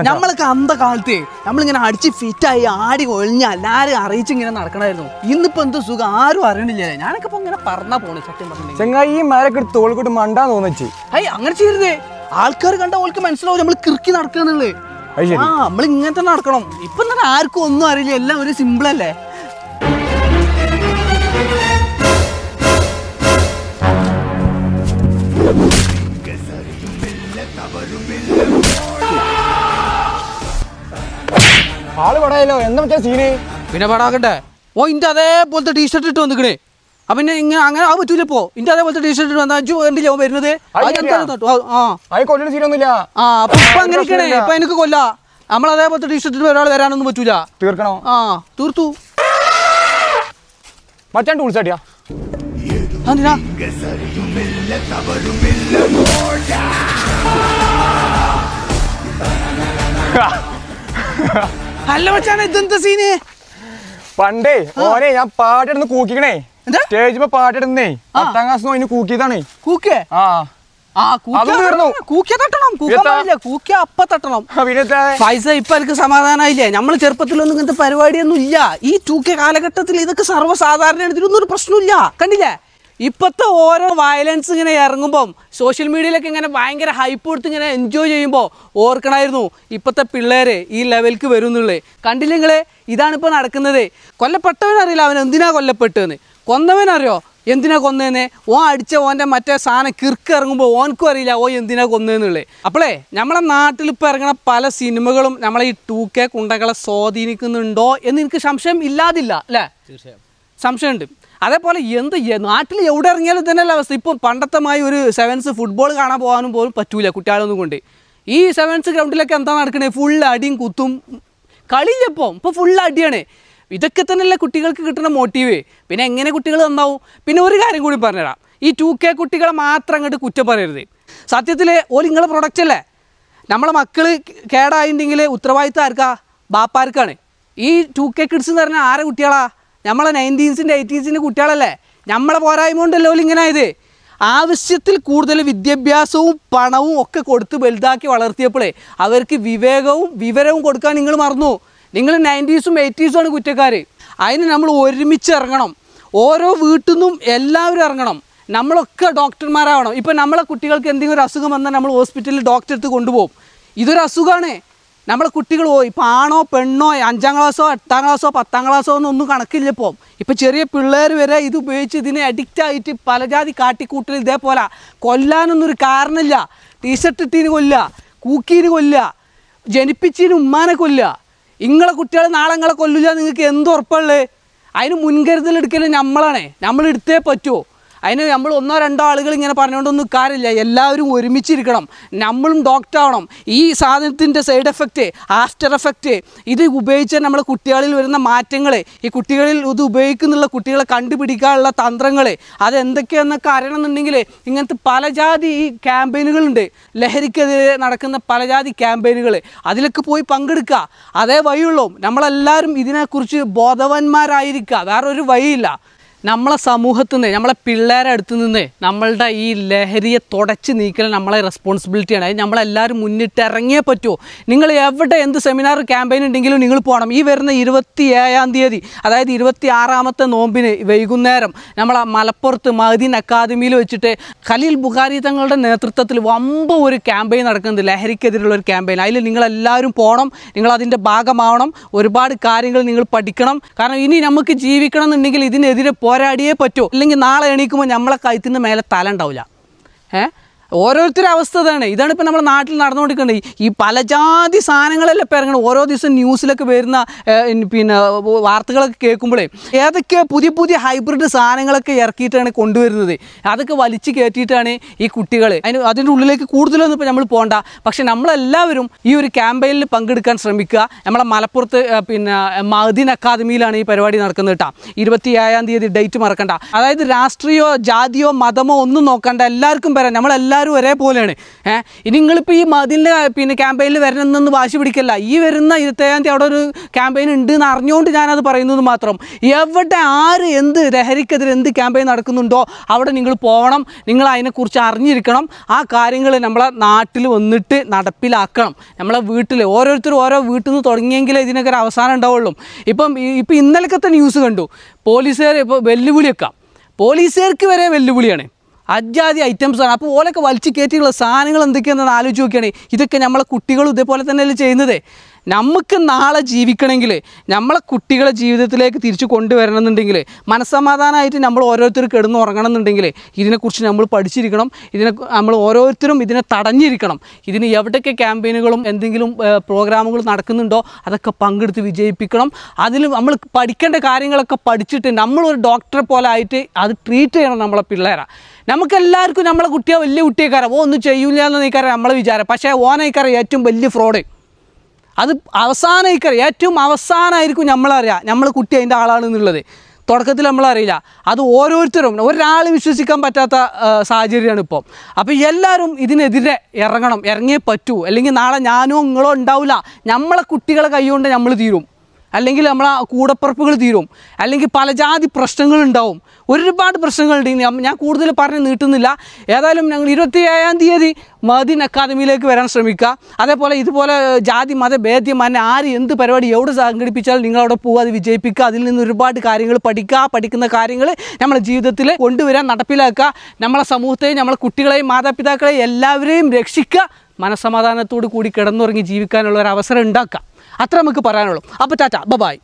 നമ്മളൊക്കെ അന്ത കാലത്ത് നമ്മളിങ്ങനെ അടിച്ച് ഫിറ്റായി ആടി ഒഴിഞ്ഞ എല്ലാരും അറിയിച്ചിങ്ങനെ നടക്കണമായിരുന്നു. ഇന്നിപ്പോ എന്ത് സുഖം ആരും അറിയണില്ലേ. ഞാനൊക്കെ ഇപ്പൊ ഇങ്ങനെ പറഞ്ഞാ പോണേ സത്യം പറഞ്ഞു. ഈ മരൊക്കെ തോളിക്കൂട്ട് മണ്ടാന്ന് തോന്നിച്ച് അങ്ങനെ ചെയ്യരുതേ. ആൾക്കാർ കണ്ട ഓൾക്ക് മനസ്സിലാവും നമ്മൾ കിറുക്കി നടക്കന്നുള്ളത്. നമ്മൾ ഇങ്ങനത്തെ നടക്കണം. ഇപ്പൊ തന്നെ ആർക്കും ഒന്നും അറിയില്ല, എല്ലാം ഒരു സിമ്പിൾ അല്ലേ. ആള് പടായല്ലോ, എന്താ പറ്റാ സീന്? പിന്നെ പടാക്കട്ടെ. ഓ ഇന്റെ അതേപോലത്തെ ടീഷർട്ട് ഇട്ട് വന്നിക്കണേ. അപ്പൊ പിന്നെ ഇങ്ങനെ അങ്ങനെ ആ പറ്റൂല. ഇപ്പോ ഇന്റെ അതേപോലത്തെ ടീഷർട്ട് ഇട്ട് വന്നാ കണ്ടില്ല വരുന്നത്. സീനൊന്നുമില്ല. അപ്പൊ ഇപ്പൊ അങ്ങനെയൊക്കെയാണ്. ഇപ്പൊ എനിക്ക് കൊല്ല നമ്മൾ അതേപോലത്തെ ടീഷർട്ട് ഇട്ട് ഒരാൾ വരാനൊന്നും പറ്റൂല. തീർക്കണോ? തീർത്തു. മച്ചാൻ ടൂൾസ് അടിയാ. അല്ല മച്ചാനെ ഇതെന്താ സീന്? പണ്ടേ ഓനെ ഞാൻ പാട്ടെടുന്ന് കൂക്കിക്കണേ. സ്റ്റേജിപ്പോ പാട്ടെടുന്നേ 10ാം ക്ലാസ് അതിന് കൂക്കിയതാണ്. കൂക്കേ? ഇപ്പൊ എനിക്ക് സമാധാനായില്ലേ? നമ്മള് ചെറുപ്പത്തിലൊന്നും ഇങ്ങനത്തെ പരിപാടിയൊന്നും ഇല്ല. ഈ 2K കാലഘട്ടത്തിൽ ഇതൊക്കെ സർവ്വസാധാരണയാണ്. ഇതിലൊന്നും ഒരു പ്രശ്നമില്ല. കണ്ടില്ലേ ഇപ്പത്തെ ഓരോ വയലൻസ് ഇങ്ങനെ ഇറങ്ങുമ്പം സോഷ്യൽ മീഡിയയിലൊക്കെ ഇങ്ങനെ ഭയങ്കര ഹൈപ്പ് കൊടുത്ത് ഇങ്ങനെ എൻജോയ് ചെയ്യുമ്പോൾ ഓർക്കണമായിരുന്നു ഇപ്പോഴത്തെ പിള്ളേർ ഈ ലെവലിലേക്ക് വരുന്നുള്ളേ. കണ്ടില്ല നിങ്ങളെ? ഇതാണിപ്പോൾ നടക്കുന്നത്. കൊല്ലപ്പെട്ടവനറിയില്ല അവൻ എന്തിനാ കൊല്ലപ്പെട്ടതെന്ന്. കൊന്നവനറിയോ എന്തിനാ കൊന്നതെന്ന്. ഓൻ അടിച്ച ഓൻ്റെ മറ്റേ സാധനം കിർക്ക് ഇറങ്ങുമ്പോൾ ഓനക്കും അറിയില്ല ഓ എന്തിനാ കൊന്നതെന്നുള്ളത്. അപ്പോളേ നമ്മളെ നാട്ടിൽ ഇപ്പോൾ ഇറങ്ങുന്ന പല സിനിമകളും നമ്മളെ ഈ 2K കുണ്ടകളെ സ്വാധീനിക്കുന്നുണ്ടോ എന്ന് എനിക്ക് സംശയം ഇല്ലാതില്ല അല്ലേ? തീർച്ചയായും സംശയമുണ്ട്. അതേപോലെ നാട്ടിൽ എവിടെ ഇറങ്ങിയാലും തന്നെയല്ല അവസ്ഥ. ഇപ്പോൾ പണ്ടത്തമായി ഒരു സെവൻസ് ഫുട്ബോൾ കാണാൻ പോകാനും പോലും പറ്റൂല കുട്ടികളൊന്നും കൊണ്ട്. ഈ സെവൻസ് ഗ്രൗണ്ടിലൊക്കെ എന്താ നടക്കണേ? ഫുൾ അടിയും കുത്തും കളിയില്ലപ്പോൾ. ഇപ്പോൾ ഫുൾ അടിയാണ്. ഇതൊക്കെ തന്നെയല്ലേ കുട്ടികൾക്ക് കിട്ടുന്ന മോട്ടീവ്. പിന്നെ എങ്ങനെ കുട്ടികൾ നന്നാവും? പിന്നെ ഒരു കാര്യം കൂടി പറഞ്ഞുതരാം. ഈ 2K കുട്ടികളെ മാത്രം അങ്ങോട്ട് കുറ്റം പറയരുത്. സത്യത്തിൽ ഓല് നിങ്ങളെ പ്രൊഡക്റ്റ് അല്ലേ. നമ്മളെ മക്കൾ കേടായിട്ടുണ്ടെങ്കിൽ ഉത്തരവാദിത്തം ആർക്കാ? ബാപ്പാർക്കാണ്. ഈ 2K കിഡ്സ് എന്ന് പറഞ്ഞാൽ ആരെ കുട്ടികളാ? നമ്മളെ 90s 80s കുട്ടികളല്ലേ. നമ്മളെ പോരായ്മ കൊണ്ടല്ലോ ഇങ്ങനെ ആയത്. ആവശ്യത്തിൽ കൂടുതൽ വിദ്യാഭ്യാസവും പണവും ഒക്കെ കൊടുത്ത് വലുതാക്കി വളർത്തിയപ്പോഴേ അവർക്ക് വിവരവും കൊടുക്കാൻ നിങ്ങൾ മറന്നു. നിങ്ങൾ 90s 80s കുറ്റക്കാർ. അതിന് നമ്മൾ ഒരുമിച്ച് ഇറങ്ങണം. ഓരോ വീട്ടിൽ നിന്നും എല്ലാവരും ഇറങ്ങണം. നമ്മളൊക്കെ ഡോക്ടർമാരാവണം. ഇപ്പം നമ്മളെ കുട്ടികൾക്ക് എന്തെങ്കിലും ഒരു അസുഖം വന്നാൽ നമ്മൾ ഹോസ്പിറ്റലിൽ ഡോക്ടറെ അടുത്ത് കൊണ്ടുപോകും. ഇതൊരു അസുഖമാണ്. നമ്മളെ കുട്ടികൾ ഇപ്പം ആണോ പെണ്ണോ 5ാം ക്ലാസ്സോ 8ാം ക്ലാസ്സോ 10ാം ക്ലാസ്സോ ഒന്നും കണക്കില്ല. ഇപ്പം ചെറിയ പിള്ളേർ വരെ ഇത് ഉപയോഗിച്ച് ഇതിനെ അഡിക്റ്റ് ആയിട്ട് പല ജാതി കാട്ടിക്കൂട്ടൽ ഇതേപോലെ കൊല്ലാനൊന്നൊരു കാരണമില്ല. ടീഷർട്ട് ഇട്ടീന് കൊല്ലുക, കൂക്കീന് കൊല്ലുക, ജനിപ്പിച്ചീന് ഉമ്മാനെ കൊല്ലുക. നിങ്ങളെ കുട്ടികൾ നാളെ നിങ്ങളെ കൊല്ലില്ല. നിങ്ങൾക്ക് എന്ത് ഉറപ്പുള്ളത്? അതിന് മുൻകരുതലെടുക്കൽ നമ്മളാണ്. നമ്മൾ എടുത്തേ പറ്റുമോ? അതിന് നമ്മൾ 1-2 ആളുകൾ ഇങ്ങനെ പറഞ്ഞുകൊണ്ടൊന്നും കാര്യമില്ല. എല്ലാവരും ഒരുമിച്ചിരിക്കണം. നമ്മളും ഡോക്ടർ ആവണം. ഈ സാധനത്തിൻ്റെ സൈഡ് എഫക്റ്റ്, ആഫ്റ്റർ എഫക്റ്റ് ഇത് ഉപയോഗിച്ചാൽ നമ്മളെ കുട്ടികളിൽ വരുന്ന മാറ്റങ്ങൾ, ഈ കുട്ടികളിൽ ഇത് ഉപയോഗിക്കുന്നുള്ള കുട്ടികളെ കണ്ടുപിടിക്കാനുള്ള തന്ത്രങ്ങൾ അതെന്തൊക്കെയാണെന്നൊക്കെ അറിയണമെന്നുണ്ടെങ്കിൽ ഇങ്ങനത്തെ പലജാതി ഈ ക്യാമ്പയിനുകളുണ്ട്. ലഹരിക്കെതിരെ നടക്കുന്ന പലജാതി ക്യാമ്പയിനുകൾ, അതിലൊക്കെ പോയി പങ്കെടുക്കുക. അതേ വഴിയുള്ളൂ. നമ്മളെല്ലാവരും ഇതിനെക്കുറിച്ച് ബോധവാന്മാരായിരിക്കുക. വേറൊരു വഴിയില്ല. നമ്മളെ സമൂഹത്തിൽ നിന്ന് നമ്മളെ പിള്ളേരെ അടുത്ത് നിന്ന് നമ്മളുടെ ഈ ലഹരിയെ തുടച്ച് നീക്കൽ നമ്മളെ റെസ്പോൺസിബിലിറ്റിയാണ്. അത് നമ്മളെല്ലാവരും മുന്നിട്ട് ഇറങ്ങിയേ പറ്റുമോ? നിങ്ങൾ എവിടെ എന്ത് സെമിനാർ ക്യാമ്പയിൻ ഉണ്ടെങ്കിലും നിങ്ങൾ പോകണം. ഈ വരുന്ന 27-ാം തീയതി അതായത് 26ാമത്തെ നോമ്പിന് വൈകുന്നേരം നമ്മളെ മലപ്പുറത്ത് മഹദീൻ അക്കാദമിയിൽ വെച്ചിട്ട് ഖലീൽ ബുഖാരി തങ്ങളുടെ നേതൃത്വത്തിൽ വമ്പ ഒരു ക്യാമ്പയിൻ നടക്കുന്നുണ്ട്, ലഹരിക്കെതിരെയുള്ള ഒരു ക്യാമ്പയിൻ. അതിൽ നിങ്ങളെല്ലാവരും പോകണം. നിങ്ങളതിൻ്റെ ഭാഗമാവണം. ഒരുപാട് കാര്യങ്ങൾ നിങ്ങൾ പഠിക്കണം. കാരണം ഇനി നമുക്ക് ജീവിക്കണം എന്നുണ്ടെങ്കിൽ ഇതിനെതിരെ പോരാടിയേ പറ്റൂ. അല്ലെങ്കിൽ നാളെ എണീക്കുമ്പോൾ നമ്മളെ കഴുത്തിൻ്റെ മേലെ തല ഉണ്ടാവില്ല. ഓരോരുത്തരുടെ അവസ്ഥ ഇതാണ് ഇപ്പോൾ നമ്മുടെ നാട്ടിൽ നടന്നുകൊണ്ടിരിക്കുന്നത്. ഈ പലജാതി സാധനങ്ങളെല്ലാം ഇപ്പോൾ ഇറങ്ങണം. ഓരോ ദിവസം ന്യൂസിലൊക്കെ വരുന്ന പിന്നെ വാർത്തകളൊക്കെ കേൾക്കുമ്പോഴേ ഏതൊക്കെ പുതിയ ഹൈബ്രിഡ് സാധനങ്ങളൊക്കെ ഇറക്കിയിട്ടാണ് കൊണ്ടുവരുന്നത്. അതൊക്കെ വലിച്ചു കയറ്റിയിട്ടാണ് ഈ കുട്ടികൾ. അതിൻ്റെ ഉള്ളിലേക്ക് കൂടുതലൊന്നും ഇപ്പോൾ നമ്മൾ പോകണ്ട. പക്ഷെ നമ്മളെല്ലാവരും ഈ ഒരു ക്യാമ്പയിനിൽ പങ്കെടുക്കാൻ ശ്രമിക്കുക. നമ്മളെ മലപ്പുറത്ത് പിന്നെ മഹദീൻ അക്കാദമിയിലാണ് ഈ പരിപാടി നടക്കുന്നത് കേട്ടോ. 27-ാം തീയതി ഡേറ്റ് മറക്കണ്ട. അതായത് രാഷ്ട്രീയമോ ജാതിയോ മതമോ ഒന്നും നോക്കണ്ട. എല്ലാവർക്കും വരാം. നമ്മളെല്ലാവരും എല്ലാവരും ഒരേപോലെയാണ്. ഇനി നിങ്ങളിപ്പോൾ ഈ മതിലിൻ്റെ പിന്നെ ക്യാമ്പയിനിൽ വരണമെന്നൊന്ന് വാശി പിടിക്കല്ല. ഈ വരുന്ന 27-ാം തീയതി അവിടെ ഒരു ക്യാമ്പയിൻ ഉണ്ട് എന്ന് അറിഞ്ഞുകൊണ്ട് ഞാനത് പറയുന്നത് മാത്രം. എവിടെ ആര് എന്ത് ലഹരിക്കെതിരെ എന്ത് ക്യാമ്പയിൻ നടക്കുന്നുണ്ടോ അവിടെ നിങ്ങൾ പോകണം. നിങ്ങൾ അതിനെക്കുറിച്ച് അറിഞ്ഞിരിക്കണം. ആ കാര്യങ്ങൾ നമ്മളെ നാട്ടിൽ വന്നിട്ട് നടപ്പിലാക്കണം. നമ്മളെ വീട്ടിൽ ഓരോരുത്തരും ഓരോ വീട്ടിൽ നിന്ന് തുടങ്ങിയെങ്കിലേ ഇതിനൊക്കെ ഒരു അവസാനം ഉണ്ടാവുള്ളൂ. ഇപ്പം ഇന്നലത്തെ ന്യൂസ് കണ്ടു. പോലീസുകാർ ഇപ്പോൾ വെല്ലുവിളിയൊക്കെ പോലീസുകാർക്ക് വരെ വെല്ലുവിളിയാണ്. അജാതി ഐറ്റംസാണ്. അപ്പോൾ ഓലൊക്കെ വലിച്ചു കയറ്റിയുള്ള സാധനങ്ങൾ എന്തൊക്കെയാണെന്ന് ആലോചിച്ച് നോക്കുകയാണ്. ഇതൊക്കെ നമ്മളെ കുട്ടികളും ഇതേപോലെ തന്നെയല്ലേ ചെയ്യുന്നത്. നമുക്ക് നാളെ ജീവിക്കണമെങ്കിൽ നമ്മളെ കുട്ടികളെ ജീവിതത്തിലേക്ക് തിരിച്ചു കൊണ്ടുവരണമെന്നുണ്ടെങ്കിൽ മനസ്സമാധാനമായിട്ട് നമ്മൾ ഓരോരുത്തർ കിടന്ന് ഉറങ്ങണമെന്നുണ്ടെങ്കിൽ ഇതിനെക്കുറിച്ച് നമ്മൾ പഠിച്ചിരിക്കണം. നമ്മൾ ഓരോരുത്തരും ഇതിനെ തടഞ്ഞിരിക്കണം. ഇതിന് എവിടെയൊക്കെ ക്യാമ്പയിനുകളും എന്തെങ്കിലും പ്രോഗ്രാമുകൾ നടക്കുന്നുണ്ടോ അതൊക്കെ പങ്കെടുത്ത് വിജയിപ്പിക്കണം. അതിൽ നമ്മൾ പഠിക്കേണ്ട കാര്യങ്ങളൊക്കെ പഠിച്ചിട്ട് നമ്മളൊരു ഡോക്ടറെ പോലെ ആയിട്ട് അത് ട്രീറ്റ് ചെയ്യണം നമ്മളെ പിള്ളേരെ. നമുക്കെല്ലാവർക്കും നമ്മളെ കുട്ടിയെ വലിയ കുട്ടിയേക്കാരം ഒന്നും ചെയ്യൂല എന്ന് നീക്കാരം നമ്മളെ വിചാരം. പക്ഷേ ഓനേക്കാരം ഏറ്റവും വലിയ ഫ്രോഡ്. അത് അവസാനമായിക്കറിയാം. ഏറ്റവും അവസാനമായിരിക്കും നമ്മളറിയാം നമ്മൾ കുട്ടി അതിൻ്റെ ആളാണെന്നുള്ളത്. തുടക്കത്തിൽ നമ്മളറിയില്ല. അത് ഓരോരുത്തരും ഒരാൾ വിശ്വസിക്കാൻ പറ്റാത്ത സാഹചര്യമാണ് ഇപ്പോൾ. അപ്പോൾ എല്ലാവരും ഇതിനെതിരെ ഇറങ്ങണം. ഇറങ്ങിയേ പറ്റൂ. അല്ലെങ്കിൽ നാളെ ഞാനോ നിങ്ങളോ ഉണ്ടാവില്ല. നമ്മളെ കുട്ടികളെ കൈകൊണ്ട് നമ്മൾ തീരും. അല്ലെങ്കിൽ നമ്മളെ കൂടപ്പുറപ്പുകൾ തീരും. അല്ലെങ്കിൽ പല ജാതി പ്രശ്നങ്ങളുണ്ടാവും. ഒരുപാട് പ്രശ്നങ്ങളുണ്ട്. ഞാൻ കൂടുതൽ പറഞ്ഞ് നീട്ടുന്നില്ല. ഏതായാലും ഞങ്ങൾ 27-ാം തീയതി മദീൻ അക്കാദമിയിലേക്ക് വരാൻ ശ്രമിക്കുക. അതേപോലെ ഇതുപോലെ ജാതി മത ഭേദ്യമന്യേ ആര് എന്ത് പരിപാടി എവിടെ സംഘടിപ്പിച്ചാലും നിങ്ങളവിടെ പോകുക, അത് വിജയിപ്പിക്കുക. അതിൽ നിന്ന് ഒരുപാട് കാര്യങ്ങൾ പഠിക്കുക. പഠിക്കുന്ന കാര്യങ്ങൾ നമ്മുടെ ജീവിതത്തിൽ കൊണ്ടുവരാൻ, നടപ്പിലാക്കുക. നമ്മളെ സമൂഹത്തെയും നമ്മളെ കുട്ടികളെയും മാതാപിതാക്കളെയും എല്ലാവരെയും രക്ഷിക്കുക. മനസ്സമാധാനത്തോടു കൂടി കിടന്നുറങ്ങി ജീവിക്കാനുള്ള ഒരു അവസരം ഉണ്ടാക്കുക. അത്ര നമുക്ക് പറയാനുള്ളൂ. അപ്പോൾ ടാറ്റ, ബൈ.